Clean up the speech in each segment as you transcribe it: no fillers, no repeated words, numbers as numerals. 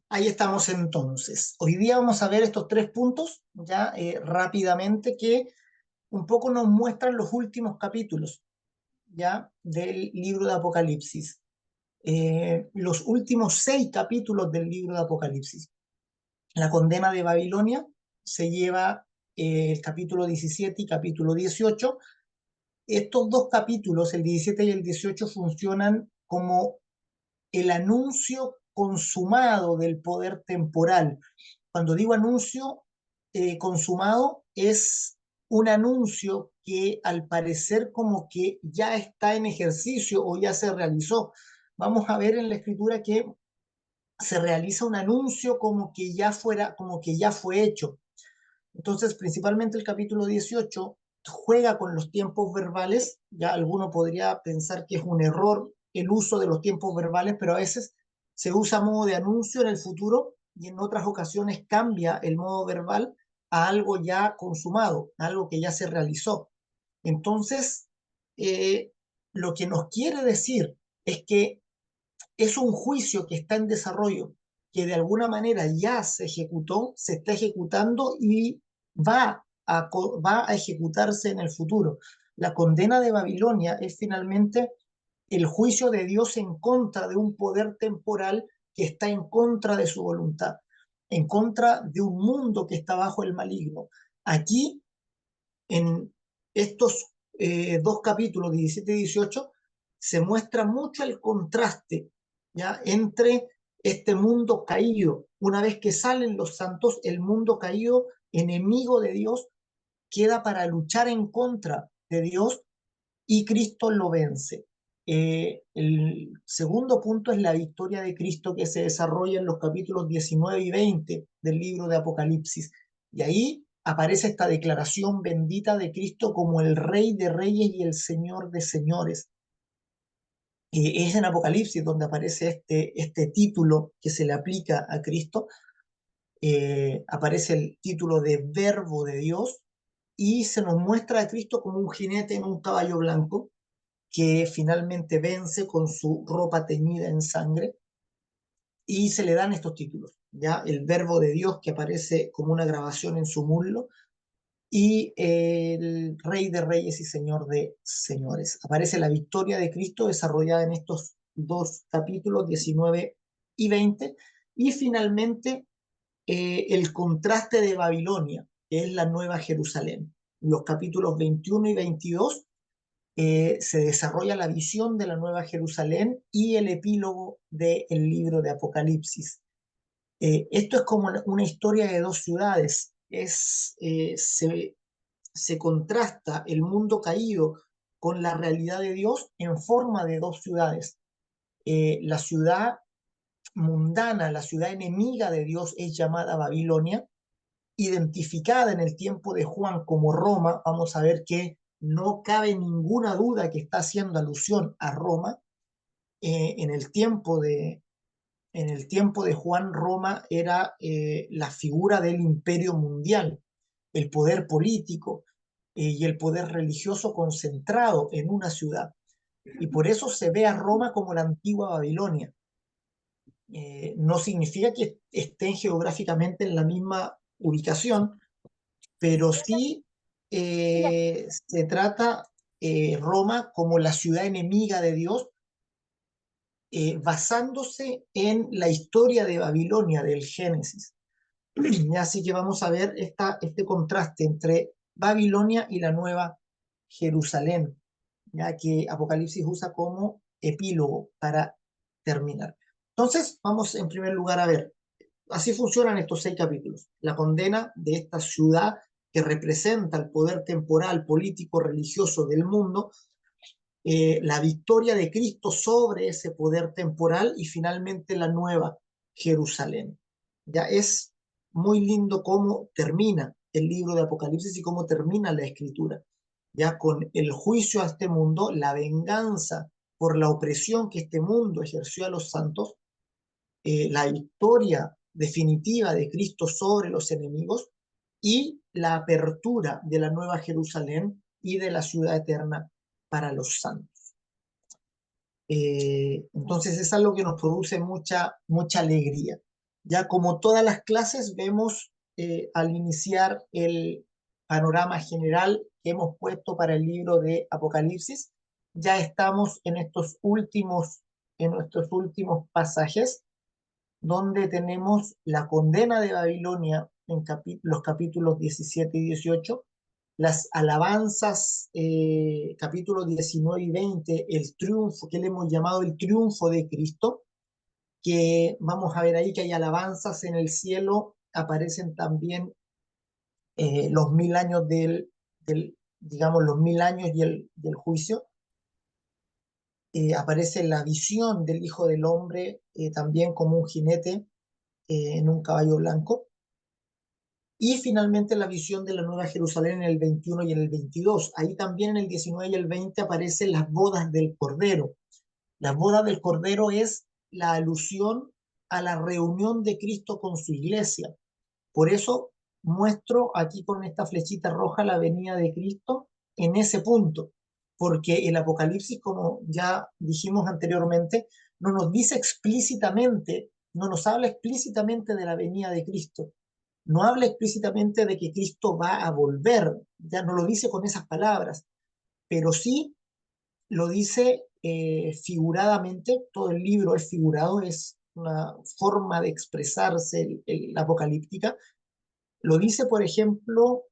Ahí estamos entonces. Hoy día vamos a ver estos tres puntos ya rápidamente que un poco nos muestran los últimos capítulos ya del libro de Apocalipsis. Los últimos 6 capítulos del libro de Apocalipsis. La condena de Babilonia se lleva el capítulo 17 y capítulo 18. Estos dos capítulos, el 17 y el 18, funcionan como el anuncio consumado del poder temporal. Cuando digo anuncio consumado, es un anuncio que al parecer como que ya está en ejercicio o ya se realizó. Vamos a ver en la escritura que se realiza un anuncio como que ya fue hecho. Entonces, principalmente el capítulo 18 juega con los tiempos verbales. Ya alguno podría pensar que es un error el uso de los tiempos verbales, pero a veces se usa a modo de anuncio en el futuro y en otras ocasiones cambia el modo verbal a algo ya consumado, a algo que ya se realizó. Entonces, eh, lo que nos quiere decir es que es un juicio que está en desarrollo, que de alguna manera ya se ejecutó, se está ejecutando y va a ejecutarse en el futuro. La condena de Babilonia es finalmente el juicio de Dios en contra de un poder temporal que está en contra de su voluntad, en contra de un mundo que está bajo el maligno. Aquí, en estos dos capítulos, 17 y 18, se muestra mucho el contraste ¿ya? Entre este mundo caído. Una vez que salen los santos, el mundo caído, enemigo de Dios, queda para luchar en contra de Dios y Cristo lo vence. El segundo punto es la victoria de Cristo que se desarrolla en los capítulos 19 y 20 del libro de Apocalipsis. Y ahí aparece esta declaración bendita de Cristo como el Rey de Reyes y el Señor de Señores. Es en Apocalipsis donde aparece este título que se le aplica a Cristo. Aparece el título de Verbo de Dios y se nos muestra a Cristo como un jinete en un caballo blanco que finalmente vence con su ropa teñida en sangre y se le dan estos títulos, ya el Verbo de Dios que aparece como una grabación en su muslo y el Rey de Reyes y Señor de Señores. Aparece la victoria de Cristo desarrollada en estos dos capítulos, 19 y 20, y finalmente el contraste de Babilonia, que es la Nueva Jerusalén. Los capítulos 21 y 22 se desarrolla la visión de la Nueva Jerusalén y el epílogo del libro de Apocalipsis. Esto es como una historia de dos ciudades. Se contrasta el mundo caído con la realidad de Dios en forma de dos ciudades. La ciudad mundana, la ciudad enemiga de Dios es llamada Babilonia, identificada en el tiempo de Juan como Roma. Vamos a ver que no cabe ninguna duda que está haciendo alusión a Roma. En en el tiempo de Juan, Roma era la figura del imperio mundial, el poder político y el poder religioso concentrado en una ciudad. Y por eso se ve a Roma como la antigua Babilonia. No significa que estén geográficamente en la misma ubicación, pero sí se trata Roma como la ciudad enemiga de Dios, basándose en la historia de Babilonia del Génesis. Así que vamos a ver este contraste entre Babilonia y la nueva Jerusalén, ya que Apocalipsis usa como epílogo para terminar. Entonces, vamos en primer lugar a ver, así funcionan estos 6 capítulos. La condena de esta ciudad que representa el poder temporal, político, religioso del mundo, la victoria de Cristo sobre ese poder temporal y finalmente la nueva Jerusalén. Ya es muy lindo cómo termina el libro de Apocalipsis y cómo termina la escritura, ya con el juicio a este mundo, la venganza por la opresión que este mundo ejerció a los santos, la victoria definitiva de Cristo sobre los enemigos y la apertura de la nueva Jerusalén y de la ciudad eterna para los santos. Entonces es algo que nos produce mucha alegría. Ya como todas las clases vemos al iniciar el panorama general que hemos puesto para el libro de Apocalipsis, ya estamos en nuestros últimos pasajes, donde tenemos la condena de Babilonia en los capítulos 17 y 18, las alabanzas, capítulos 19 y 20, el triunfo que le hemos llamado el triunfo de Cristo, que vamos a ver ahí que hay alabanzas en el cielo, aparecen también los 1000 años digamos, los 1000 años y el juicio. Aparece la visión del Hijo del Hombre también como un jinete en un caballo blanco. Y finalmente la visión de la Nueva Jerusalén en el 21 y en el 22. Ahí también en el 19 y el 20 aparecen las bodas del Cordero. Las bodas del Cordero es la alusión a la reunión de Cristo con su iglesia. Por eso muestro aquí con esta flechita roja la venida de Cristo en ese punto, porque el Apocalipsis, como ya dijimos anteriormente, no nos dice explícitamente, no nos habla explícitamente de la venida de Cristo, no habla explícitamente de que Cristo va a volver, ya no lo dice con esas palabras, pero sí lo dice figuradamente, todo el libro es figurado, es una forma de expresarse la apocalíptica. Lo dice, por ejemplo,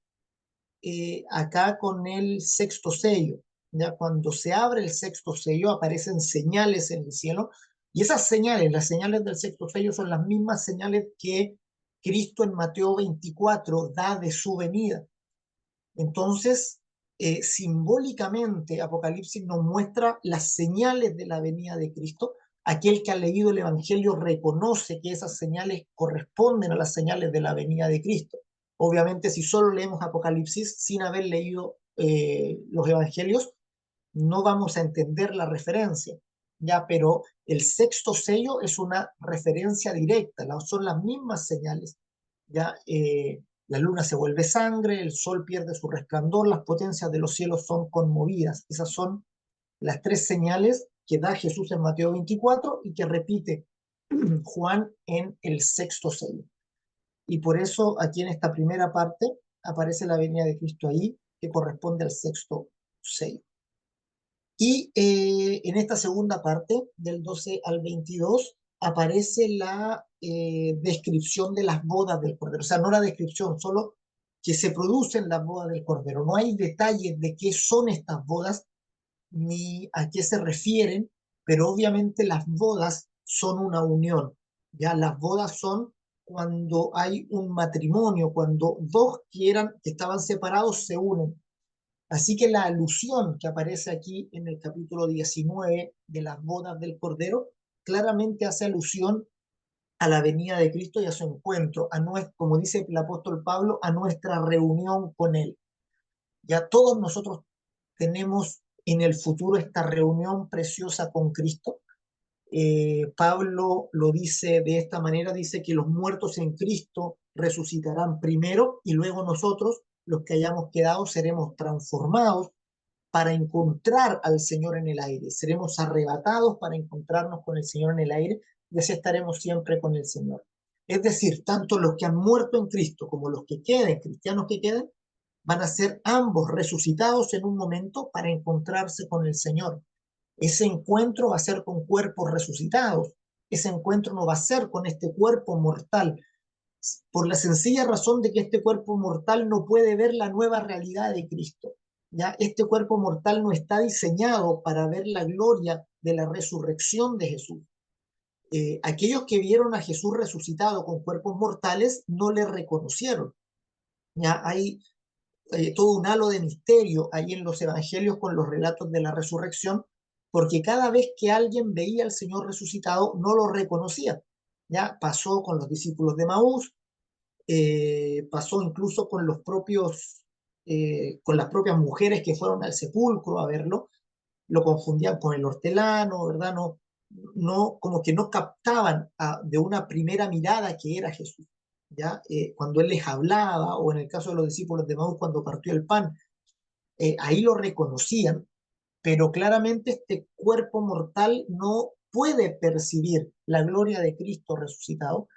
acá con el sexto sello. Ya cuando se abre el sexto sello aparecen señales en el cielo y esas señales, las señales del sexto sello son las mismas señales que Cristo en Mateo 24 da de su venida. Entonces, simbólicamente, Apocalipsis nos muestra las señales de la venida de Cristo. Aquel que ha leído el Evangelio reconoce que esas señales corresponden a las señales de la venida de Cristo. Obviamente, si solo leemos Apocalipsis sin haber leído los Evangelios, no vamos a entender la referencia, ya, pero el sexto sello es una referencia directa, son las mismas señales, ya, la luna se vuelve sangre, el sol pierde su resplandor, las potencias de los cielos son conmovidas. Esas son las tres señales que da Jesús en Mateo 24 y que repite Juan en el sexto sello. Y por eso aquí en esta primera parte aparece la venida de Cristo ahí, que corresponde al sexto sello. Y en esta segunda parte, del 12 al 22, aparece la descripción de las bodas del Cordero. O sea, no la descripción, solo que se producen las bodas del Cordero. No hay detalles de qué son estas bodas ni a qué se refieren, pero obviamente las bodas son una unión. Ya las bodas son cuando hay un matrimonio, cuando dos que estaban separados se unen. Así que la alusión que aparece aquí en el capítulo 19 de las bodas del Cordero claramente hace alusión a la venida de Cristo y a su encuentro, como dice el apóstol Pablo, a nuestra reunión con Él. Ya todos nosotros tenemos en el futuro esta reunión preciosa con Cristo. Pablo lo dice de esta manera, dice que los muertos en Cristo resucitarán primero y luego nosotros, los que hayamos quedado, seremos transformados para encontrar al Señor en el aire. Seremos arrebatados para encontrarnos con el Señor en el aire y así estaremos siempre con el Señor. Es decir, tanto los que han muerto en Cristo como los que queden, cristianos que queden, van a ser ambos resucitados en un momento para encontrarse con el Señor. Ese encuentro va a ser con cuerpos resucitados. Ese encuentro no va a ser con este cuerpo mortal, por la sencilla razón de que este cuerpo mortal no puede ver la nueva realidad de Cristo. ¿Ya? Este cuerpo mortal no está diseñado para ver la gloria de la resurrección de Jesús. Aquellos que vieron a Jesús resucitado con cuerpos mortales no le reconocieron. ¿Ya? Hay todo un halo de misterio ahí en los evangelios con los relatos de la resurrección, porque cada vez que alguien veía al Señor resucitado no lo reconocía. Ya pasó con los discípulos de Maús, pasó incluso con con las propias mujeres que fueron al sepulcro a verlo, lo confundían con el hortelano, ¿verdad? Como que no captaban de una primera mirada que era Jesús, ¿ya? Cuando él les hablaba, o en el caso de los discípulos de Maús, cuando partió el pan, ahí lo reconocían, pero claramente este cuerpo mortal no puede percibir la gloria de Cristo resucitado,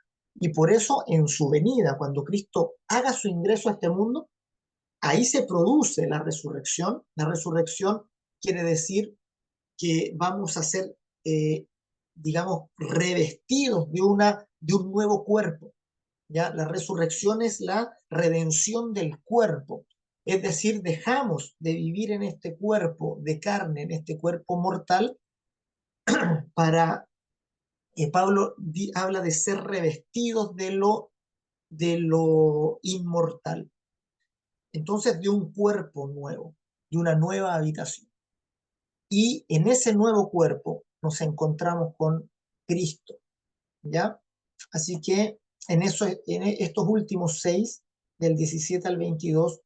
Y por eso en su venida, cuando Cristo haga su ingreso a este mundo, ahí se produce la resurrección. La resurrección quiere decir que vamos a ser, digamos, revestidos de un nuevo cuerpo. ¿Ya? La resurrección es la redención del cuerpo. Es decir, dejamos de vivir en este cuerpo de carne, en este cuerpo mortal, para, Pablo habla de ser revestidos de lo inmortal. Entonces, de un cuerpo nuevo, de una nueva habitación. Y en ese nuevo cuerpo nos encontramos con Cristo, ¿ya? Así que en estos últimos 6, del 17 al 22,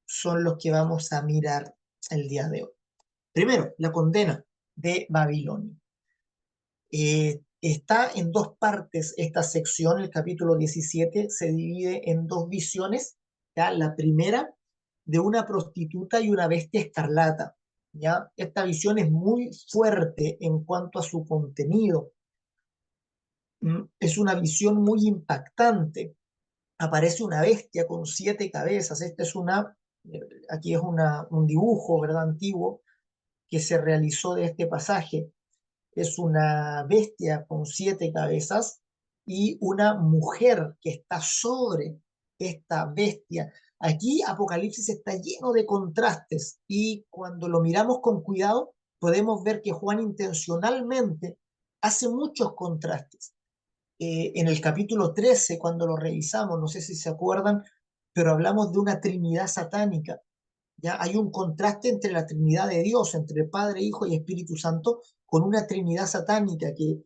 son los que vamos a mirar el día de hoy. Primero, la condena de Babilonia. Está en dos partes esta sección, el capítulo 17 se divide en dos visiones, ¿ya? La primera, de una prostituta y una bestia escarlata, ¿ya? Esta visión es muy fuerte en cuanto a su contenido. Es una visión muy impactante. Aparece una bestia con 7 cabezas. Aquí es un dibujo, ¿verdad? Antiguo que se realizó de este pasaje. Es una bestia con 7 cabezas y una mujer que está sobre esta bestia. Aquí Apocalipsis está lleno de contrastes y cuando lo miramos con cuidado podemos ver que Juan intencionalmente hace muchos contrastes. En el capítulo 13, cuando lo revisamos, no sé si se acuerdan, pero hablamos de una trinidad satánica. ¿Ya? Hay un contraste entre la Trinidad de Dios, entre Padre, Hijo y Espíritu Santo, con una Trinidad satánica que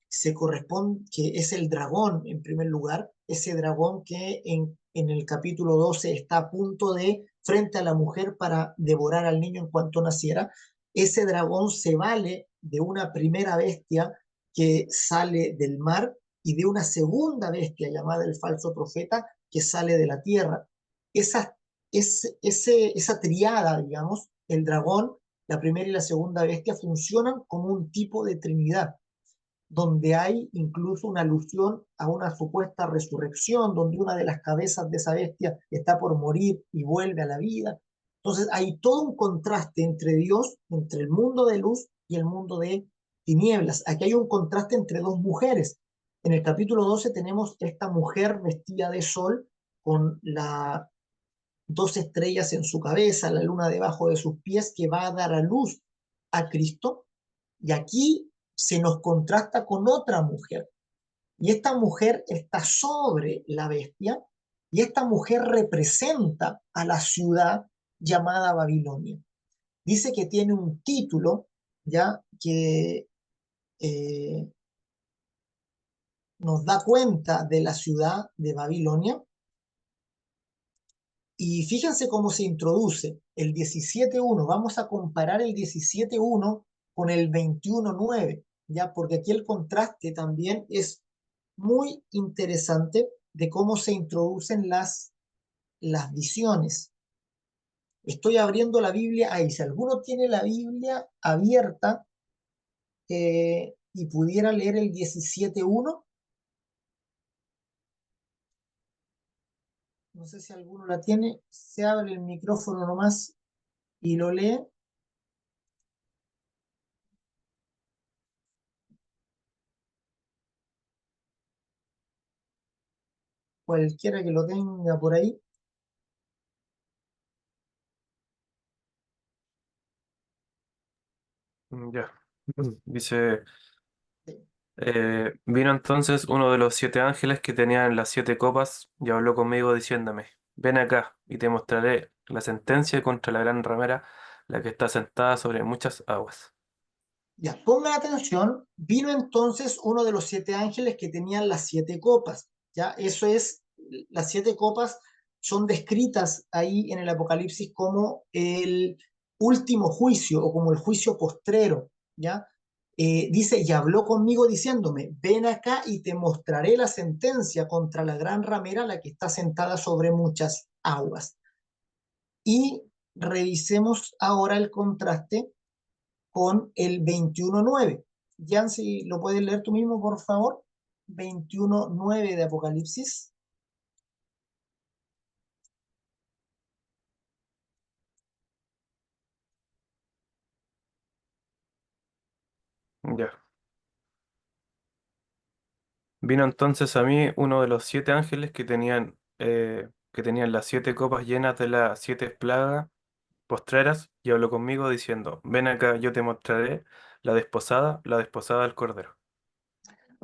se corresponde, que es el dragón en primer lugar, ese dragón que en el capítulo 12 está a punto de, frente a la mujer para devorar al niño en cuanto naciera. Ese dragón se vale de una primera bestia que sale del mar y de una segunda bestia llamada el falso profeta que sale de la tierra. Esas esa triada, digamos, el dragón, la primera y la segunda bestia, funcionan como un tipo de trinidad, donde hay incluso una alusión a una supuesta resurrección, donde una de las cabezas de esa bestia está por morir y vuelve a la vida. Entonces hay todo un contraste entre Dios, entre el mundo de luz y el mundo de tinieblas. Aquí hay un contraste entre dos mujeres. En el capítulo 12 tenemos esta mujer vestida de sol con 2 estrellas en su cabeza, la luna debajo de sus pies, que va a dar a luz a Cristo. Y aquí se nos contrasta con otra mujer. Y esta mujer está sobre la bestia, y esta mujer representa a la ciudad llamada Babilonia. Dice que tiene un título, ya que eh, nos da cuenta de la ciudad de Babilonia. Y fíjense cómo se introduce el 17.1. Vamos a comparar el 17.1 con el 21.9, ¿ya? Porque aquí el contraste también es muy interesante de cómo se introducen las visiones. Estoy abriendo la Biblia ahí. Si alguno tiene la Biblia abierta y pudiera leer el 17.1, no sé si alguno la tiene, se abre el micrófono nomás y lo lee. Cualquiera que lo tenga por ahí. Ya. Dice, vino entonces uno de los 7 ángeles que tenían las 7 copas y habló conmigo diciéndome, ven acá y te mostraré la sentencia contra la gran ramera, la que está sentada sobre muchas aguas. Ya, pongan atención, vino entonces uno de los 7 ángeles que tenían las 7 copas. Ya, eso es, las 7 copas son descritas ahí en el Apocalipsis como el último juicio o como el juicio postrero. Ya, dice, y habló conmigo diciéndome, ven acá y te mostraré la sentencia contra la gran ramera, la que está sentada sobre muchas aguas. Y revisemos ahora el contraste con el 21.9. Jan, si lo puedes leer tú mismo, por favor. 21:9 de Apocalipsis. Ya. Vino entonces a mí uno de los 7 ángeles que tenían las 7 copas llenas de las 7 plagas postreras, y habló conmigo diciendo, ven acá, yo te mostraré la desposada del Cordero.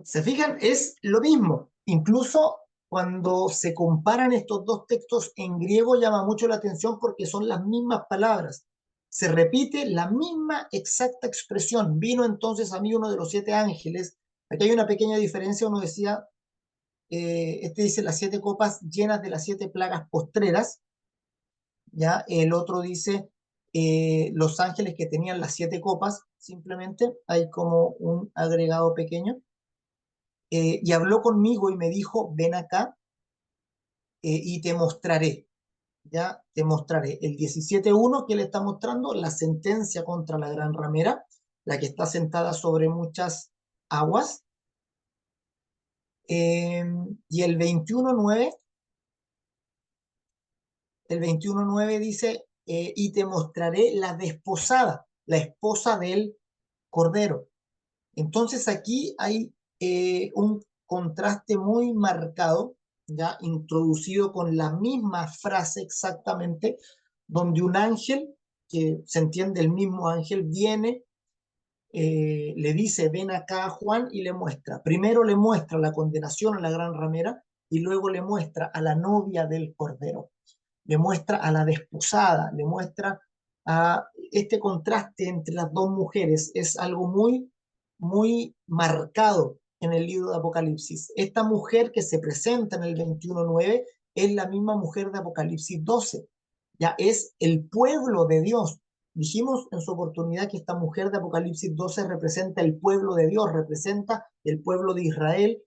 ¿Se fijan? Es lo mismo. Incluso cuando se comparan estos dos textos en griego llama mucho la atención porque son las mismas palabras. Se repite la misma exacta expresión. Vino entonces a mí uno de los 7 ángeles. Aquí hay una pequeña diferencia. Uno decía, este dice las 7 copas llenas de las 7 plagas postreras. ¿Ya? El otro dice los ángeles que tenían las 7 copas. Simplemente hay como un agregado pequeño. Y habló conmigo y me dijo, ven acá y te mostraré, ya te mostraré. El 17:1 que le está mostrando, la sentencia contra la gran ramera, la que está sentada sobre muchas aguas. Eh, y el 21:9 dice, y te mostraré la desposada, la esposa del Cordero. Entonces aquí hay un contraste muy marcado, ya introducido con la misma frase exactamente, donde un ángel, que se entiende el mismo ángel, viene, le dice, ven acá a Juan y le muestra. Primero le muestra la condenación a la gran ramera y luego le muestra a la novia del Cordero, le muestra a la desposada, le muestra a este contraste entre las dos mujeres. Es algo muy, muy marcado en el libro de Apocalipsis. Esta mujer que se presenta en el 21:9 es la misma mujer de Apocalipsis 12. Ya es el pueblo de Dios. Dijimos en su oportunidad que esta mujer de Apocalipsis 12 representa el pueblo de Dios, representa el pueblo de Israel,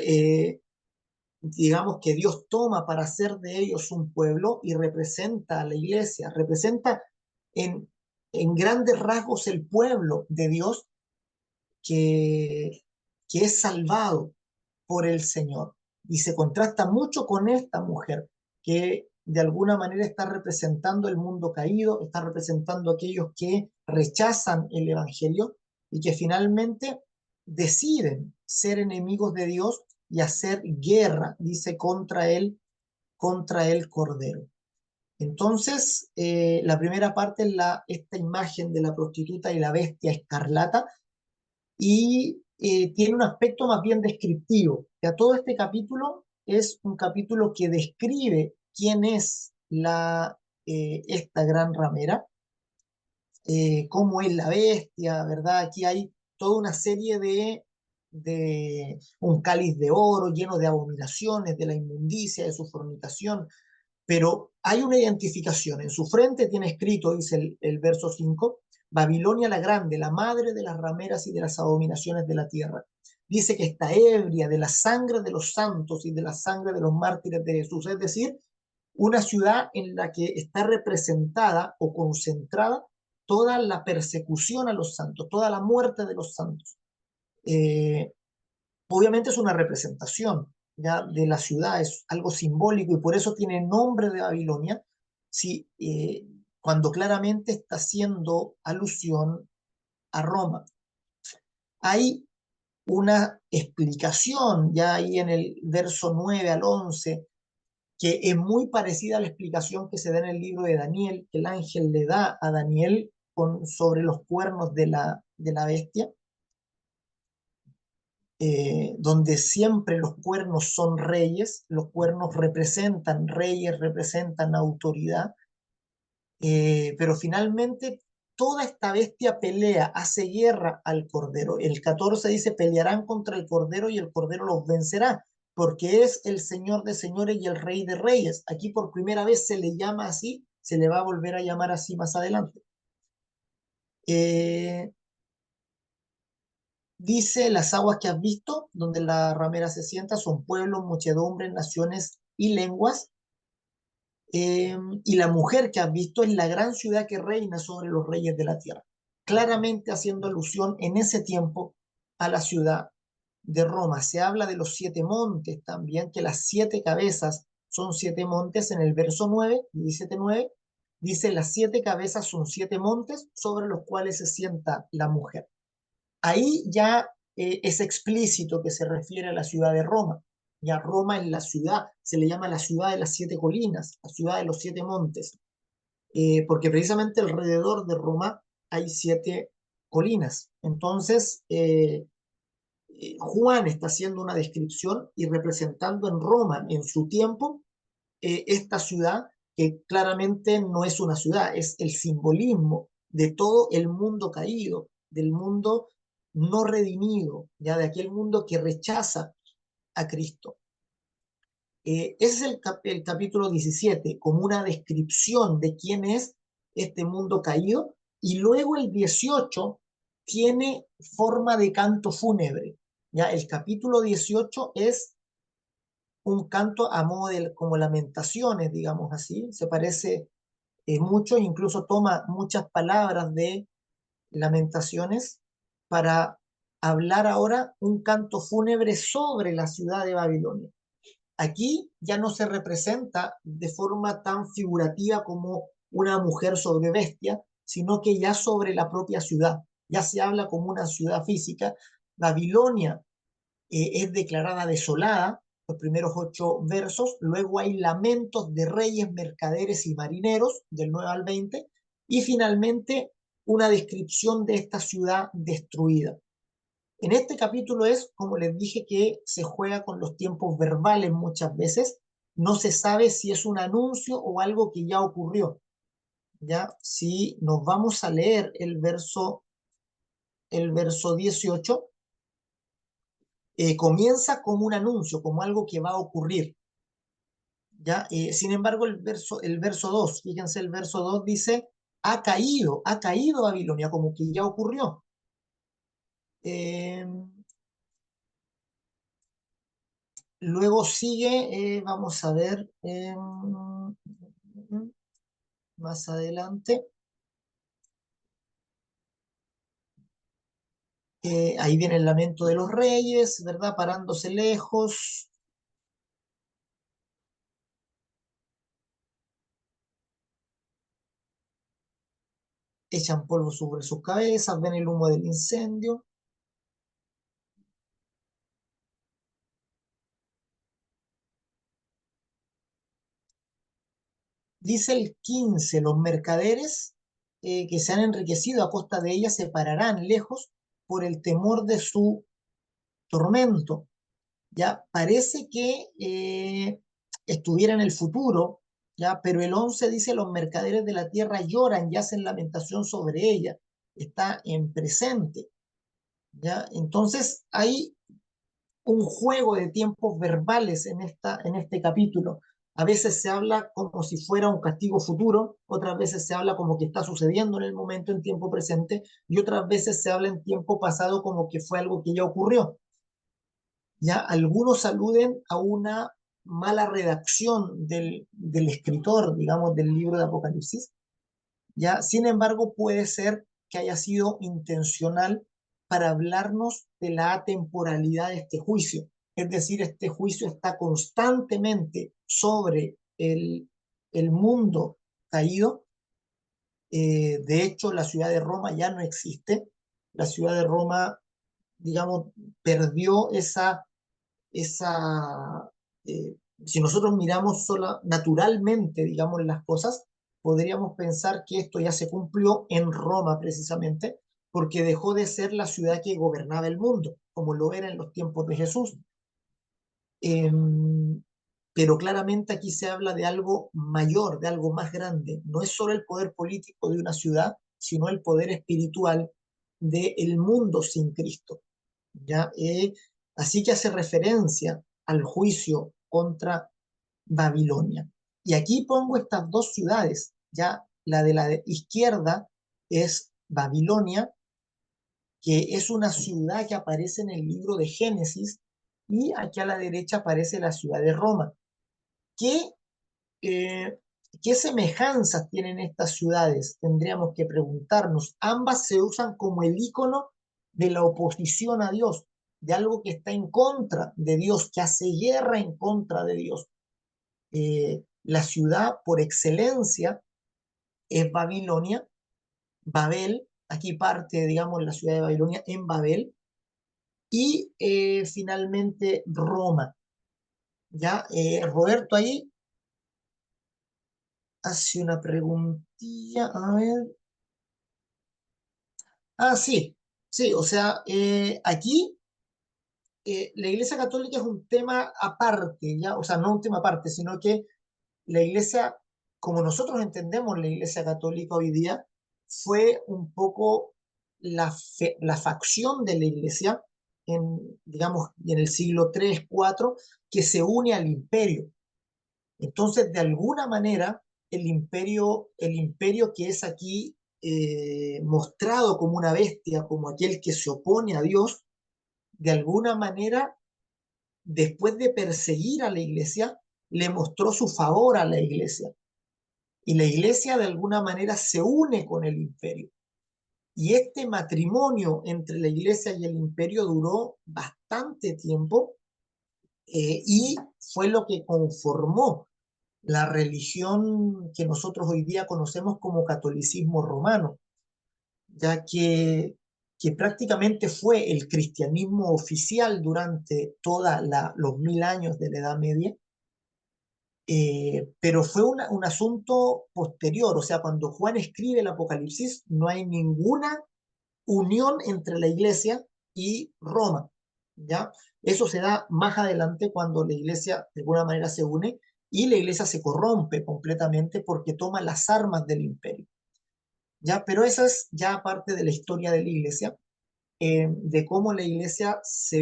eh, digamos que Dios toma para hacer de ellos un pueblo y representa a la iglesia, representa en, en grandes rasgos el pueblo de Dios que, que es salvado por el Señor. Y se contrasta mucho con esta mujer que de alguna manera está representando el mundo caído, está representando a aquellos que rechazan el Evangelio y que finalmente deciden ser enemigos de Dios y hacer guerra, dice, contra el Cordero. Entonces, la primera parte es esta imagen de la prostituta y la bestia escarlata, y tiene un aspecto más bien descriptivo. Ya todo este capítulo es un capítulo que describe quién es esta gran ramera, cómo es la bestia, ¿verdad? Aquí hay toda una serie de un cáliz de oro lleno de abominaciones, de la inmundicia, de su fornicación, pero hay una identificación. En su frente tiene escrito, dice el verso 5, Babilonia la Grande, la madre de las rameras y de las abominaciones de la tierra. Dice que está ebria de la sangre de los santos y de la sangre de los mártires de Jesús, es decir, una ciudad en la que está representada o concentrada toda la persecución a los santos, toda la muerte de los santos. Eh, Obviamente es una representación ya de la ciudad, es algo simbólico y por eso tiene nombre de Babilonia, sí, cuando claramente está haciendo alusión a Roma. Hay una explicación ya ahí en el verso 9 al 11 que es muy parecida a la explicación que se da en el libro de Daniel, que el ángel le da a Daniel sobre los cuernos de la bestia, donde siempre los cuernos son reyes, los cuernos representan reyes, representan autoridad, pero finalmente toda esta bestia pelea, hace guerra al Cordero. El 14 dice, pelearán contra el Cordero y el Cordero los vencerá, porque es el Señor de señores y el Rey de reyes. Aquí por primera vez se le llama así, se le va a volver a llamar así más adelante. Eh, Dice, las aguas que has visto, donde la ramera se sienta, son pueblos, muchedumbres, naciones y lenguas. Y la mujer que has visto es la gran ciudad que reina sobre los reyes de la tierra. Claramente haciendo alusión en ese tiempo a la ciudad de Roma. Se habla de los 7 montes también, que las 7 cabezas son 7 montes. En el verso 9, 17:9, dice: las 7 cabezas son 7 montes sobre los cuales se sienta la mujer. Ahí ya es explícito que se refiere a la ciudad de Roma. Ya Roma es la ciudad, se le llama la ciudad de las 7 colinas, la ciudad de los 7 montes, porque precisamente alrededor de Roma hay 7 colinas. Entonces, Juan está haciendo una descripción y representando en Roma, en su tiempo, esta ciudad que claramente no es una ciudad, es el simbolismo de todo el mundo caído, del mundo no redimido, ya de aquel mundo que rechaza a Cristo. Ese es el capítulo 17, como una descripción de quién es este mundo caído, y luego el 18 tiene forma de canto fúnebre. Ya el capítulo 18 es un canto a modo de como lamentaciones, digamos así, se parece mucho, incluso toma muchas palabras de lamentaciones para hablar ahora un canto fúnebre sobre la ciudad de Babilonia. Aquí ya no se representa de forma tan figurativa como una mujer sobre bestia, sino que ya sobre la propia ciudad. Ya se habla como una ciudad física. Babilonia es declarada desolada, los primeros 8 versos. Luego hay lamentos de reyes, mercaderes y marineros, del 9 al 20. Y finalmente una descripción de esta ciudad destruida. En este capítulo es, como les dije, que se juega con los tiempos verbales muchas veces. No se sabe si es un anuncio o algo que ya ocurrió. Ya, si nos vamos a leer el verso 18, comienza como un anuncio, como algo que va a ocurrir. ¿Ya? Sin embargo, el verso 2, fíjense, el verso 2 dice: ha caído Babilonia, como que ya ocurrió. Eh, Luego sigue, vamos a ver más adelante. Ahí viene el lamento de los reyes, ¿verdad? Parándose lejos. Echan polvo sobre sus cabezas, ven el humo del incendio. Dice el 15: los mercaderes que se han enriquecido a costa de ella se pararán lejos por el temor de su tormento. Ya parece que estuviera en el futuro, ya, pero el 11 dice: los mercaderes de la tierra lloran y hacen lamentación sobre ella. Está en presente, ya. Entonces hay un juego de tiempos verbales en este capítulo. A veces se habla como si fuera un castigo futuro, otras veces se habla como que está sucediendo en el momento, en tiempo presente, y otras veces se habla en tiempo pasado como que fue algo que ya ocurrió. Ya algunos aluden a una mala redacción del escritor, digamos, del libro de Apocalipsis. Ya, sin embargo, puede ser que haya sido intencional para hablarnos de la atemporalidad de este juicio. Es decir, este juicio está constantemente sobre el mundo caído. De hecho, la ciudad de Roma ya no existe. La ciudad de Roma, digamos, perdió esa, si nosotros miramos sola, naturalmente, digamos, las cosas, podríamos pensar que esto ya se cumplió en Roma precisamente, porque dejó de ser la ciudad que gobernaba el mundo, como lo era en los tiempos de Jesús. Eh, pero claramente aquí se habla de algo mayor, de algo más grande. No es solo el poder político de una ciudad, sino el poder espiritual del mundo sin Cristo. ¿Ya? Así que hace referencia al juicio contra Babilonia. Y aquí pongo estas 2 ciudades, ya la de la izquierda es Babilonia, que es una ciudad que aparece en el libro de Génesis, y aquí a la derecha aparece la ciudad de Roma. ¿Qué, eh, ¿Qué semejanzas tienen estas ciudades? Tendríamos que preguntarnos. Ambas se usan como el icono de la oposición a Dios. de algo que está en contra de Dios, que hace guerra en contra de Dios. La ciudad por excelencia es Babilonia, Babel, aquí parte, digamos, la ciudad de Babilonia en Babel, y finalmente Roma. Ya, Roberto ahí hace una preguntilla, a ver. Ah, sí, sí, o sea, aquí la Iglesia Católica es un tema aparte, ¿ya? O sea, no un tema aparte, sino que la Iglesia, como nosotros entendemos la Iglesia Católica hoy día, fue un poco la facción de la Iglesia digamos, en el siglo III, IV, que se une al imperio. Entonces, de alguna manera, el imperio que es aquí mostrado como una bestia, como aquel que se opone a Dios, de alguna manera, después de perseguir a la iglesia, le mostró su favor a la iglesia. Y la iglesia de alguna manera se une con el imperio. Y este matrimonio entre la iglesia y el imperio duró bastante tiempo y fue lo que conformó la religión que nosotros hoy día conocemos como catolicismo romano, ya que prácticamente fue el cristianismo oficial durante todos los 1000 años de la Edad Media, pero fue un asunto posterior, o sea, cuando Juan escribe el Apocalipsis no hay ninguna unión entre la iglesia y Roma, ¿ya? Eso se da más adelante cuando la iglesia de alguna manera se une y la iglesia se corrompe completamente porque toma las armas del imperio, ¿ya? Pero esa es ya parte de la historia de la iglesia, de cómo la iglesia se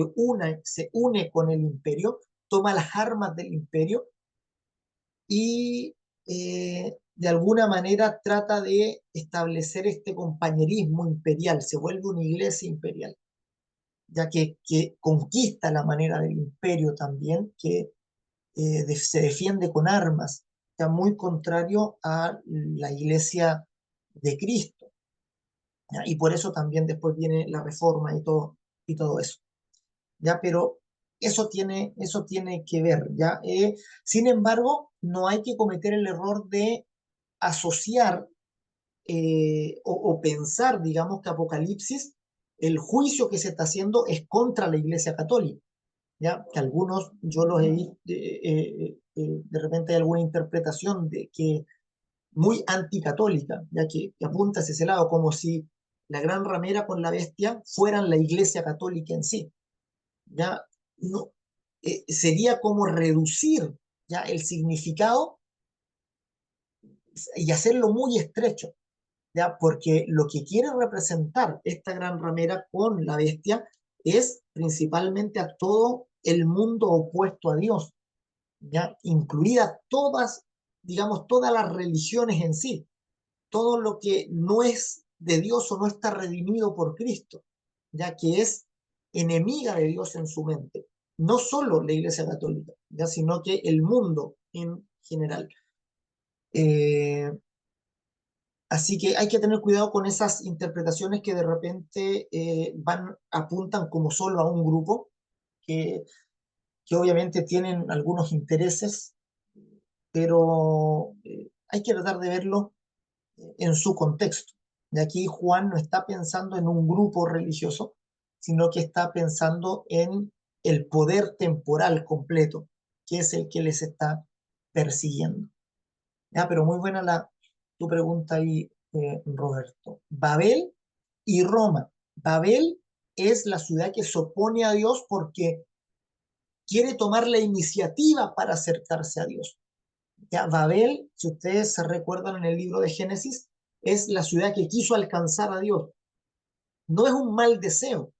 une con el imperio, toma las armas del imperio y de alguna manera trata de establecer este compañerismo imperial, se vuelve una iglesia imperial, ya que conquista la manera del imperio también, que se defiende con armas, ya muy contrario a la iglesia de Cristo, ¿ya? Y por eso también después viene la reforma y todo eso, ¿ya? Pero eso tiene que ver, ¿ya? Sin embargo, no hay que cometer el error de asociar o pensar, digamos, que Apocalipsis, el juicio que se está haciendo es contra la Iglesia Católica, ¿ya? Que algunos, yo los he visto, de repente hay alguna interpretación de que muy anticatólica, ya que apunta hacia ese lado, como si la gran ramera con la bestia fueran la Iglesia Católica en sí, ¿ya? No, sería como reducir ya el significado y hacerlo muy estrecho, ¿ya? Porque lo que quiere representar esta gran ramera con la bestia es principalmente a todo el mundo opuesto a Dios, ¿ya? Incluidas todas, digamos, todas las religiones en sí, todo lo que no es de Dios o no está redimido por Cristo, ya que es enemiga de Dios en su mente. No solo la Iglesia Católica, ya, sino que el mundo en general. Eh, Así que hay que tener cuidado con esas interpretaciones que de repente apuntan como solo a un grupo, que, que obviamente tienen algunos intereses, pero hay que tratar de verlo en su contexto. De aquí Juan no está pensando en un grupo religioso, sino que está pensando en el poder temporal completo, que es el que les está persiguiendo. Ya, pero muy buena tu pregunta ahí, Roberto. Babel y Roma. Babel es la ciudad que se opone a Dios porque quiere tomar la iniciativa para acercarse a Dios. Ya, Babel, si ustedes se recuerdan en el libro de Génesis, es la ciudad que quiso alcanzar a Dios. No es un mal deseo.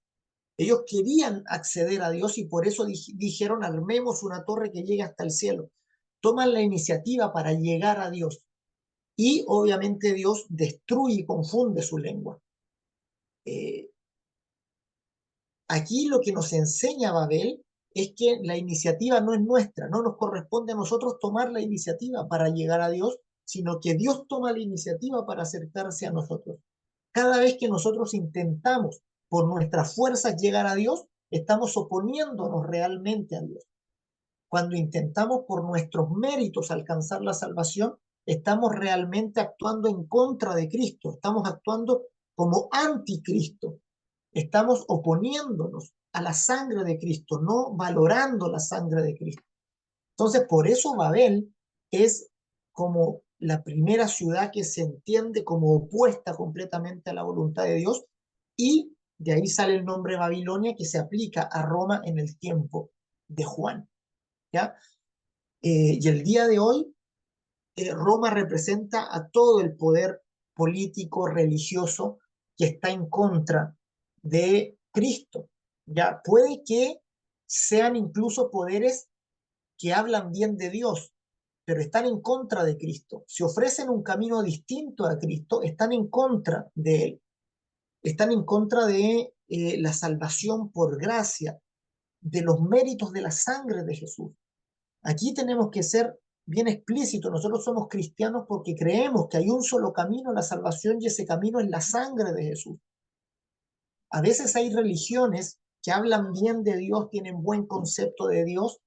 Ellos querían acceder a Dios y por eso dijeron, armemos una torre que llegue hasta el cielo. Toman la iniciativa para llegar a Dios. Y obviamente Dios destruye y confunde su lengua. Eh, Aquí lo que nos enseña Babel es que la iniciativa no es nuestra, no nos corresponde a nosotros tomar la iniciativa para llegar a Dios, sino que Dios toma la iniciativa para acercarse a nosotros. Cada vez que nosotros intentamos por nuestras fuerzas llegar a Dios, estamos oponiéndonos realmente a Dios. Cuando intentamos por nuestros méritos alcanzar la salvación, estamos realmente actuando en contra de Cristo, estamos actuando como anticristo, estamos oponiéndonos a la sangre de Cristo, no valorando la sangre de Cristo. Entonces, por eso Babel es como la primera ciudad que se entiende como opuesta completamente a la voluntad de Dios, y de ahí sale el nombre Babilonia, que se aplica a Roma en el tiempo de Juan, ¿ya? Y el día de hoy, Roma representa a todo el poder político, religioso, que está en contra de Cristo. Ya puede que sean incluso poderes que hablan bien de Dios, pero están en contra de Cristo. Si ofrecen un camino distinto a Cristo, están en contra de Él. Están en contra de la salvación por gracia, de los méritos de la sangre de Jesús. Aquí tenemos que ser bien explícitos. Nosotros somos cristianos porque creemos que hay un solo camino a la salvación, y ese camino es la sangre de Jesús. A veces hay religiones que hablan bien de Dios, tienen buen concepto de Dios,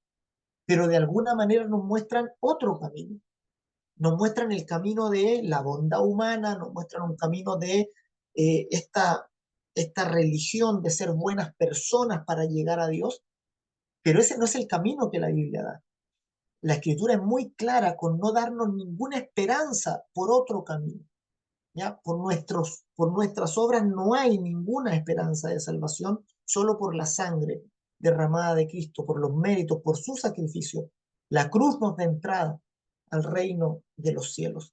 pero de alguna manera nos muestran otro camino. Nos muestran el camino de la bondad humana, nos muestran un camino de esta religión de ser buenas personas para llegar a Dios, pero ese no es el camino que la Biblia da. La Escritura es muy clara con no darnos ninguna esperanza por otro camino. ¿Ya? Por nuestras obras no hay ninguna esperanza de salvación, solo por la sangre derramada de Cristo, por los méritos, por su sacrificio. La cruz nos da entrada al reino de los cielos.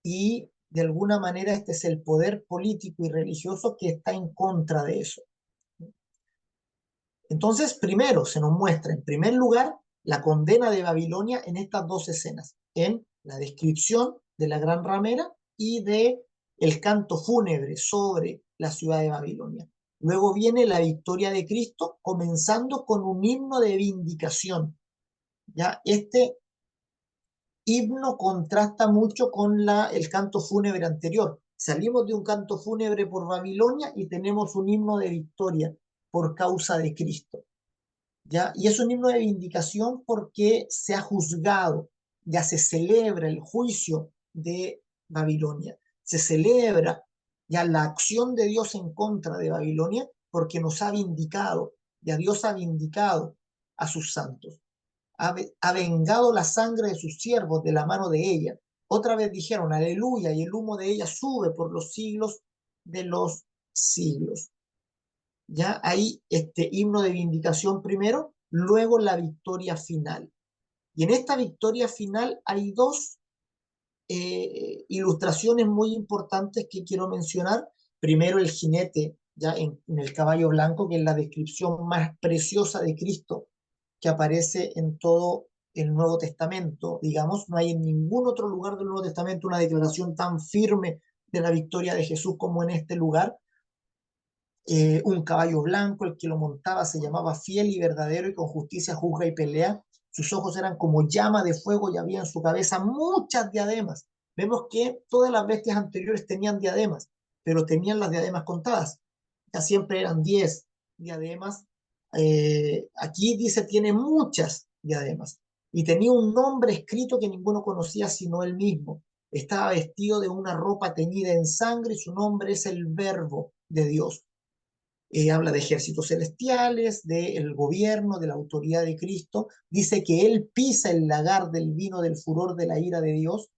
Y de alguna manera este es el poder político y religioso que está en contra de eso. Entonces, primero se nos muestra, en primer lugar, la condena de Babilonia en estas dos escenas, en la descripción de la gran ramera y de el canto fúnebre sobre la ciudad de Babilonia. Luego viene la victoria de Cristo, comenzando con un himno de vindicación. ¿Ya? Este himno contrasta mucho con el canto fúnebre anterior. Salimos de un canto fúnebre por Babilonia y tenemos un himno de victoria por causa de Cristo. ¿Ya? Y es un himno de vindicación porque se ha juzgado, ya se celebra el juicio de Babilonia, se celebra ya la acción de Dios en contra de Babilonia porque nos ha vindicado, ya Dios ha vindicado a sus santos, ha vengado la sangre de sus siervos de la mano de ella. Otra vez dijeron, aleluya, y el humo de ella sube por los siglos de los siglos. Ya hay este himno de vindicación primero, luego la victoria final. Y en esta victoria final hay dos ilustraciones muy importantes que quiero mencionar. Primero el jinete, ya en el caballo blanco, que es la descripción más preciosa de Cristo que aparece en todo el Nuevo Testamento. Digamos, no hay en ningún otro lugar del Nuevo Testamento una declaración tan firme de la victoria de Jesús como en este lugar. Un caballo blanco, el que lo montaba se llamaba fiel y verdadero y con justicia juzga y pelea. Sus ojos eran como llama de fuego y había en su cabeza muchas diademas. Vemos que todas las bestias anteriores tenían diademas, pero tenían las diademas contadas. Ya siempre eran 10 diademas. Aquí dice tiene muchas diademas y tenía un nombre escrito que ninguno conocía sino él mismo. Estaba vestido de una ropa teñida en sangre y su nombre es el Verbo de Dios. Habla de ejércitos celestiales, del gobierno, de la autoridad de Cristo. Dice que Él pisa el lagar del vino del furor de la ira de Dios.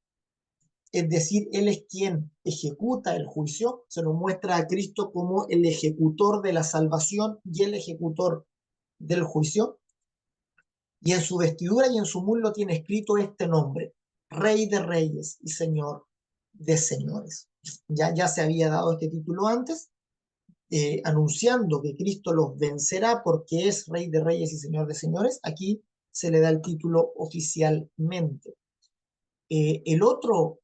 Es decir, Él es quien ejecuta el juicio. Se nos muestra a Cristo como el ejecutor de la salvación y el ejecutor del juicio. Y en su vestidura y en su muslo tiene escrito este nombre: Rey de Reyes y Señor de Señores. Ya se había dado este título antes, anunciando que Cristo los vencerá porque es Rey de Reyes y Señor de Señores. Aquí se le da el título oficialmente. El otro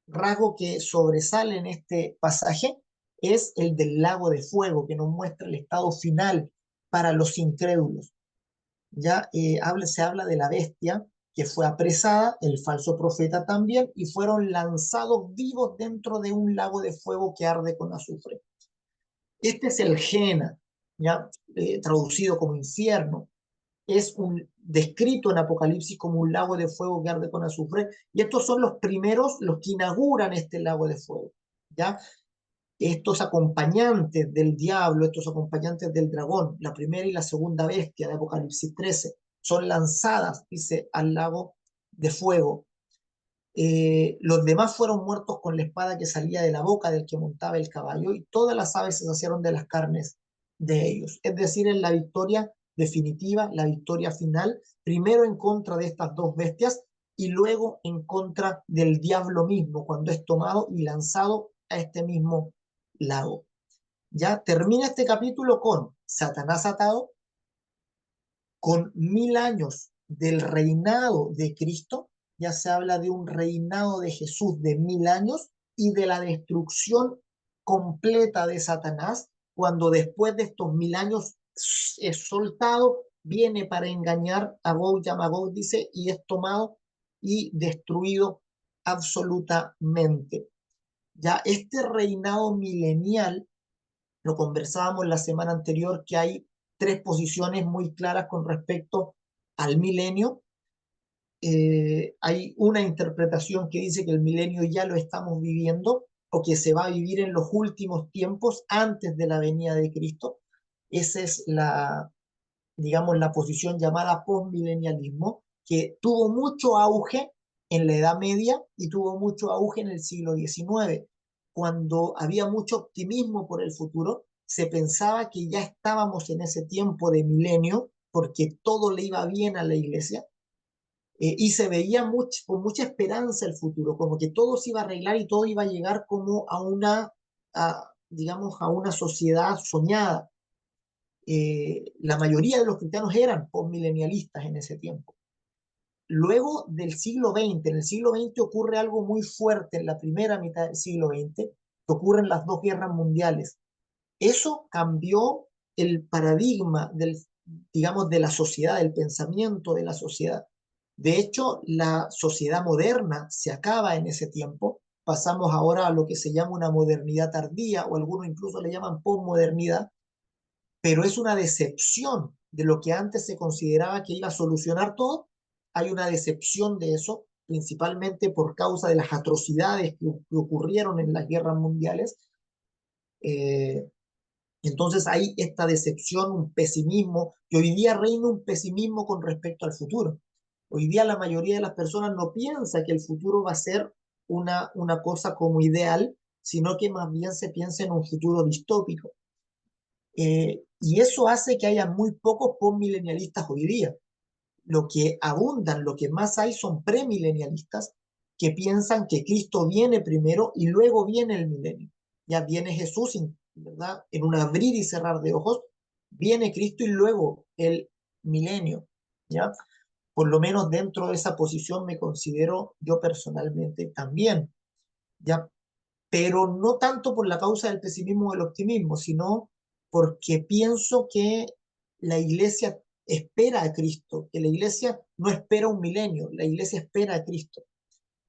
rasgo que sobresale en este pasaje es el del lago de fuego, que nos muestra el estado final para los incrédulos. Ya se habla de la bestia que fue apresada, el falso profeta también, y fueron lanzados vivos dentro de un lago de fuego que arde con azufre. Este es el Gena, ya traducido como infierno, es descrito en Apocalipsis como un lago de fuego que arde con azufre, y estos son los primeros, los que inauguran este lago de fuego, ¿ya? Estos acompañantes del diablo, estos acompañantes del dragón, la primera y la segunda bestia de Apocalipsis 13, son lanzadas, dice, al lago de fuego. Los demás fueron muertos con la espada que salía de la boca del que montaba el caballo, y todas las aves se saciaron de las carnes de ellos. Es decir, en la victoria definitiva, la victoria final, primero en contra de estas dos bestias y luego en contra del diablo mismo, cuando es tomado y lanzado a este mismo lago. Ya termina este capítulo con Satanás atado, con 1000 años del reinado de Cristo. Ya se habla de un reinado de Jesús de 1000 años y de la destrucción completa de Satanás, cuando después de estos 1000 años es soltado, viene para engañar a Gog y a Magog, dice, y es tomado y destruido absolutamente. Ya este reinado milenial, lo conversábamos la semana anterior, que hay tres posiciones muy claras con respecto al milenio. Hay una interpretación que dice que el milenio ya lo estamos viviendo o que se va a vivir en los últimos tiempos antes de la venida de Cristo. Esa es la, digamos, la posición llamada postmilenialismo, que tuvo mucho auge en la Edad Media y tuvo mucho auge en el siglo XIX, cuando había mucho optimismo por el futuro. Se pensaba que ya estábamos en ese tiempo de milenio porque todo le iba bien a la iglesia, y se veía con mucha esperanza el futuro, como que todo se iba a arreglar y todo iba a llegar como a una, digamos, a una sociedad soñada. La mayoría de los cristianos eran postmilenialistas en ese tiempo. Luego del siglo XX, en el siglo XX ocurre algo muy fuerte en la primera mitad del siglo XX, que ocurren las dos guerras mundiales. Eso cambió el paradigma del, digamos, de la sociedad, del pensamiento de la sociedad. De hecho, la sociedad moderna se acaba en ese tiempo. Pasamos ahora a lo que se llama una modernidad tardía, o algunos incluso le llaman posmodernidad, pero es una decepción de lo que antes se consideraba que iba a solucionar todo. Hay una decepción de eso, principalmente por causa de las atrocidades que ocurrieron en las guerras mundiales. Eh, entonces hay esta decepción, un pesimismo, que hoy día reina un pesimismo con respecto al futuro. Hoy día la mayoría de las personas no piensa que el futuro va a ser una cosa como ideal, sino que más bien se piensa en un futuro distópico. Y eso hace que haya muy pocos postmilenialistas hoy día. Lo que abundan, lo que más hay son premilenialistas que piensan que Cristo viene primero y luego viene el milenio. Ya viene Jesús, ¿verdad? En un abrir y cerrar de ojos, viene Cristo y luego el milenio, ¿ya? Por lo menos dentro de esa posición me considero yo personalmente también, ¿ya? Pero no tanto por la causa del pesimismo o del optimismo, sino porque pienso que la iglesia espera a Cristo, que la iglesia no espera un milenio, la iglesia espera a Cristo.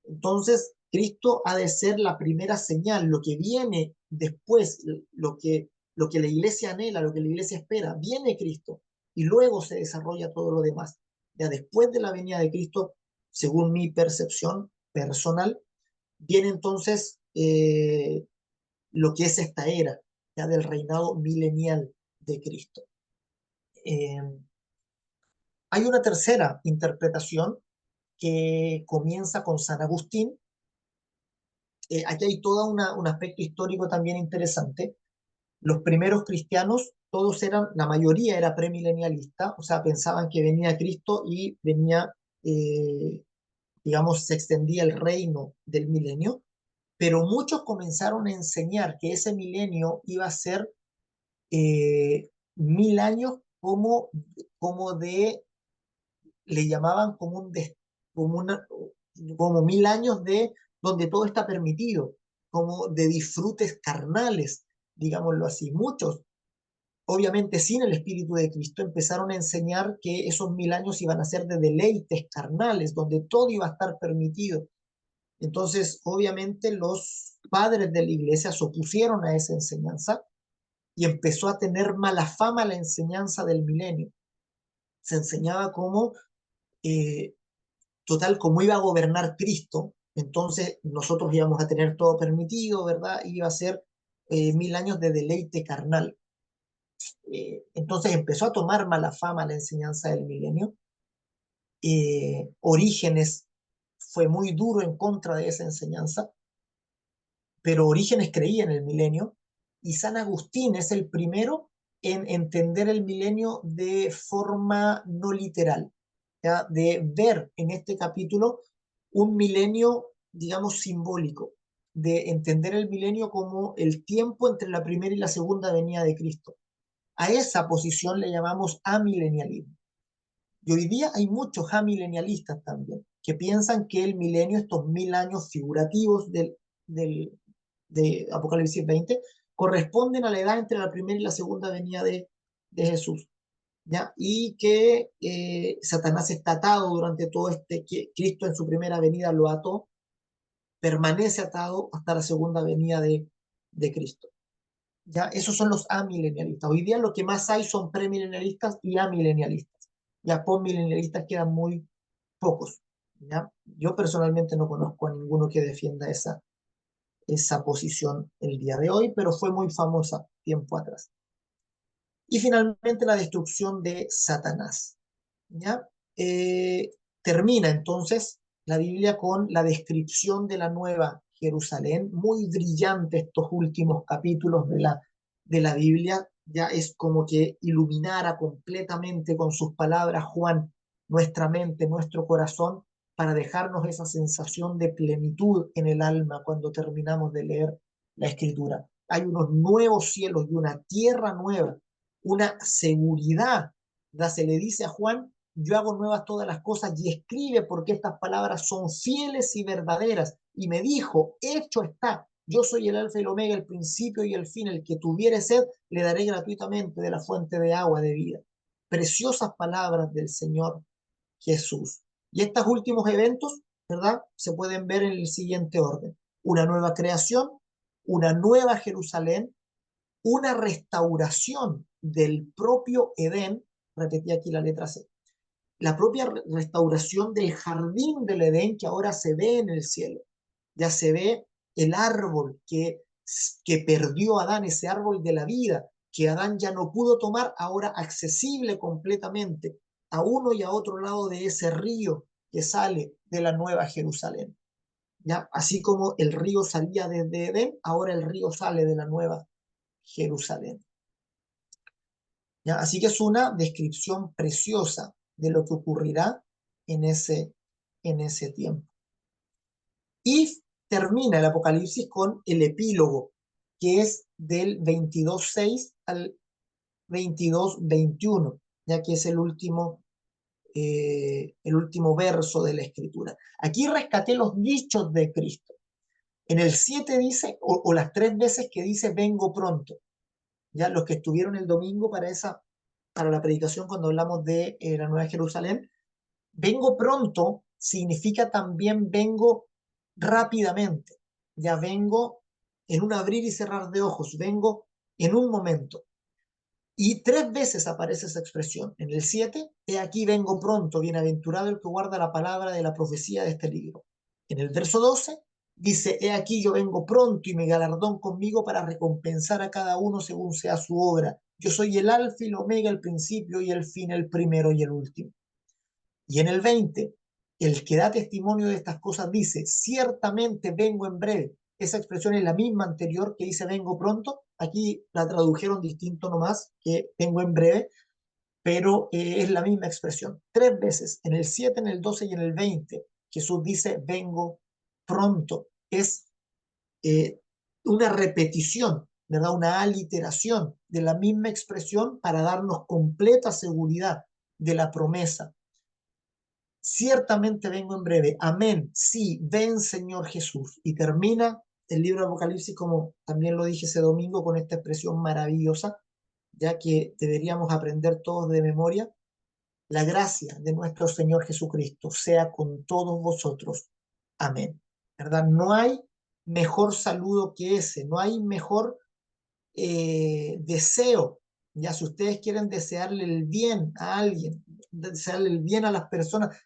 Entonces, Cristo ha de ser la primera señal, lo que viene después, lo que la iglesia anhela, lo que la iglesia espera, viene Cristo y luego se desarrolla todo lo demás. Ya después de la venida de Cristo, según mi percepción personal, viene entonces lo que es esta era, ya del reinado milenial de Cristo. Eh, Hay una tercera interpretación que comienza con San Agustín. Aquí hay todo un aspecto histórico también interesante. Los primeros cristianos, todos eran, la mayoría era premilenialista, o sea, pensaban que venía Cristo y venía, eh, digamos, se extendía el reino del milenio, pero muchos comenzaron a enseñar que ese milenio iba a ser 1000 años como de, le llamaban como, una, como 1000 años de donde todo está permitido, como de disfrutes carnales, digámoslo así. Muchos, obviamente sin el Espíritu de Cristo, empezaron a enseñar que esos 1000 años iban a ser de deleites carnales, donde todo iba a estar permitido. Entonces, obviamente los padres de la iglesia se opusieron a esa enseñanza y empezó a tener mala fama la enseñanza del milenio. Se enseñaba como, eh, total, como iba a gobernar Cristo, entonces nosotros íbamos a tener todo permitido, ¿verdad? Iba a ser 1000 años de deleite carnal. Entonces empezó a tomar mala fama la enseñanza del milenio. Orígenes fue muy duro en contra de esa enseñanza, pero Orígenes creía en el milenio y San Agustín es el primero en entender el milenio de forma no literal, ¿ya? De ver en este capítulo un milenio, digamos, simbólico, de entender el milenio como el tiempo entre la primera y la segunda venida de Cristo. A esa posición le llamamos amilenialismo. Y hoy día hay muchos amilenialistas también, que piensan que el milenio, estos 1000 años figurativos de Apocalipsis 20, corresponden a la edad entre la primera y la segunda venida de Jesús, ¿ya? Y que Satanás está atado durante todo que Cristo en su primera venida lo ató, permanece atado hasta la segunda venida de Cristo. ¿Ya? Esos son los amilenialistas. Hoy día lo que más hay son premilenialistas y amilenialistas. Ya postmilenialistas quedan muy pocos. ¿Ya? Yo personalmente no conozco a ninguno que defienda esa posición el día de hoy, pero fue muy famosa tiempo atrás. Y finalmente la destrucción de Satanás. ¿Ya? Termina entonces la Biblia con la descripción de la nueva Jerusalén, muy brillante estos últimos capítulos de la Biblia, ya es como que iluminara completamente con sus palabras Juan nuestra mente, nuestro corazón, para dejarnos esa sensación de plenitud en el alma cuando terminamos de leer la Escritura. Hay unos nuevos cielos y una tierra nueva, una seguridad. ¿Verdad? Se le dice a Juan: yo hago nuevas todas las cosas, y escribe, porque estas palabras son fieles y verdaderas. Y me dijo: hecho está, yo soy el alfa y el omega, el principio y el fin, el que tuviere sed, le daré gratuitamente de la fuente de agua de vida. Preciosas palabras del Señor Jesús. Y estos últimos eventos, ¿verdad?, se pueden ver en el siguiente orden: una nueva creación, una nueva Jerusalén, una restauración del propio Edén. Repetí aquí la letra C: la propia restauración del jardín del Edén, que ahora se ve en el cielo. Ya se ve el árbol que perdió Adán, ese árbol de la vida, que Adán ya no pudo tomar, ahora accesible completamente a uno y a otro lado de ese río que sale de la nueva Jerusalén. ¿Ya? Así como el río salía desde Edén, ahora el río sale de la nueva Jerusalén. ¿Ya? Así que es una descripción preciosa de lo que ocurrirá en ese tiempo. Y termina el Apocalipsis con el epílogo, que es del 22:6 al 22:21, ya que es el último verso de la Escritura. Aquí rescaté los dichos de Cristo. En el 7 dice, o las 3 veces que dice vengo pronto. Ya los que estuvieron el domingo para la predicación, cuando hablamos de la Nueva Jerusalén, vengo pronto significa también vengo rápidamente. Ya vengo en un abrir y cerrar de ojos, vengo en un momento. Y 3 veces aparece esa expresión. En el 7, he aquí vengo pronto, bienaventurado el que guarda la palabra de la profecía de este libro. En el verso 12 dice: he aquí yo vengo pronto, y mi galardón conmigo, para recompensar a cada uno según sea su obra. Yo soy el alfa y el omega, el principio y el fin, el primero y el último. Y en el 20, el que da testimonio de estas cosas dice: ciertamente vengo en breve. Esa expresión es la misma anterior, que dice vengo pronto. Aquí la tradujeron distinto nomás, que vengo en breve, pero es la misma expresión. 3 veces, en el 7, en el 12 y en el 20, Jesús dice vengo pronto. Es eh, una repetición, ¿verdad? Una aliteración de la misma expresión, para darnos completa seguridad de la promesa. Ciertamente vengo en breve. Amén. Sí, ven, Señor Jesús. Y termina el libro de Apocalipsis, como también lo dije ese domingo, con esta expresión maravillosa, ya que deberíamos aprender todos de memoria: la gracia de nuestro Señor Jesucristo sea con todos vosotros. Amén. ¿Verdad? No hay mejor saludo que ese, no hay mejor deseo, ya si ustedes quieren desearle el bien a alguien, desearle el bien a las personas,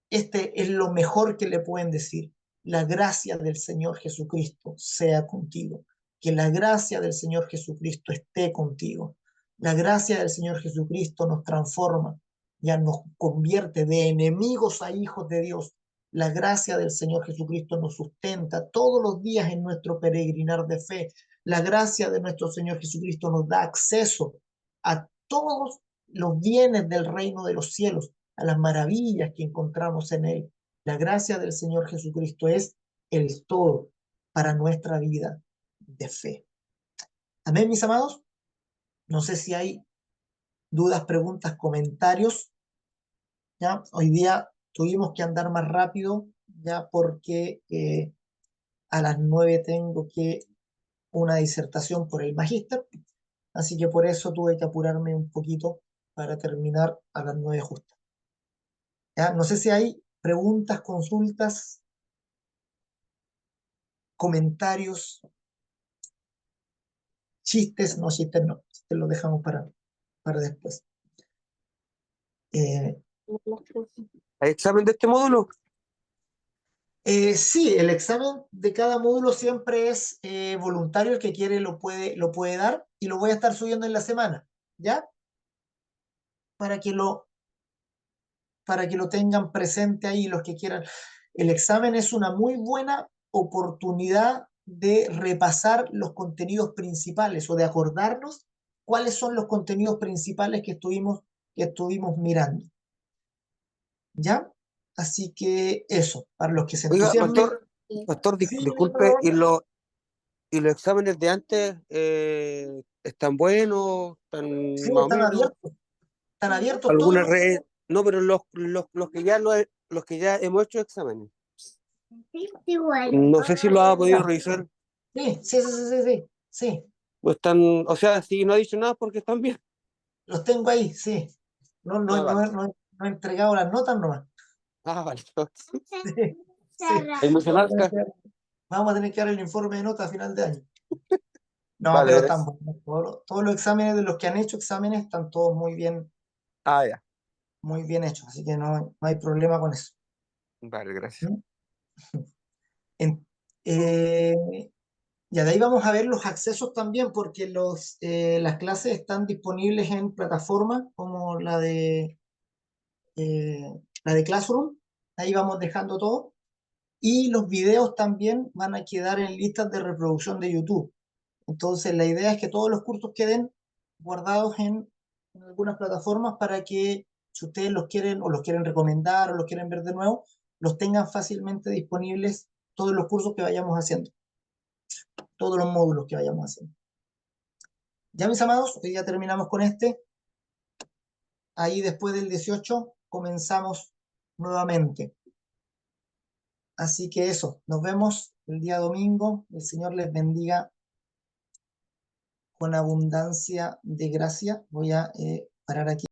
este es lo mejor que le pueden decir. La gracia del Señor Jesucristo sea contigo. Que la gracia del Señor Jesucristo esté contigo. La gracia del Señor Jesucristo nos transforma, ya nos convierte de enemigos a hijos de Dios. La gracia del Señor Jesucristo nos sustenta todos los días en nuestro peregrinar de fe. La gracia de nuestro Señor Jesucristo nos da acceso a todos los bienes del reino de los cielos, a las maravillas que encontramos en Él. La gracia del Señor Jesucristo es el todo para nuestra vida de fe. Amén, mis amados. No sé si hay dudas, preguntas, comentarios. ¿Ya? Hoy día tuvimos que andar más rápido, ya porque a las 9 tengo que una disertación por el magíster, así que por eso tuve que apurarme un poquito para terminar a las 9 justo. ¿Ya? No sé si hay preguntas, consultas, comentarios, chistes, no, chistes no, chistes lo dejamos para después. Eh, ¿Hay examen de este módulo? sí, el examen de cada módulo siempre es voluntario, el que quiere lo puede dar y lo voy a estar subiendo en la semana, ¿ya? Para que para que lo tengan presente ahí los que quieran. El examen es una muy buena oportunidad de repasar los contenidos principales o de acordarnos cuáles son los contenidos principales que estuvimos mirando. ¿Ya? Así que eso, para los que se Oiga, entusiasmen. pastor, Sí, disculpe, ¿y los exámenes de antes están buenos? sí, ¿Están más o menos? están abiertos todos ¿Alguna los red? No, pero los que ya hemos hecho exámenes. No sé si lo ha podido días. revisar. Sí, sí, sí, sí, sí, sí, sí, O están, o sea, si no ha dicho nada porque están bien. los tengo ahí, sí. No, no, Ah, vale. no, no, no he entregado las notas nomás. Ah, vale. Sí, sí. Hay mucha Vamos a tener marca. que, vamos a tener que dar el informe de notas a final de año. No, Vale, pero están gracias. buenos. Todos los exámenes de los que han hecho exámenes están todos Ah, ya. muy bien hechos, así que no, no hay problema con eso. Vale, gracias. ¿Mm? En- eh, Ya de ahí vamos a ver los accesos también, porque las clases están disponibles en plataformas como la de Classroom. Ahí vamos dejando todo. Y los videos también van a quedar en listas de reproducción de YouTube. Entonces, la idea es que todos los cursos queden guardados en algunas plataformas para que si ustedes los quieren o los quieren recomendar o los quieren ver de nuevo, los tengan fácilmente disponibles todos los cursos que vayamos haciendo, todos los módulos que vayamos haciendo. Ya, mis amados, hoy ya terminamos con este. Ahí después del 18 comenzamos nuevamente. Así que eso, nos vemos el día domingo. El Señor les bendiga con abundancia de gracia. Voy a parar aquí.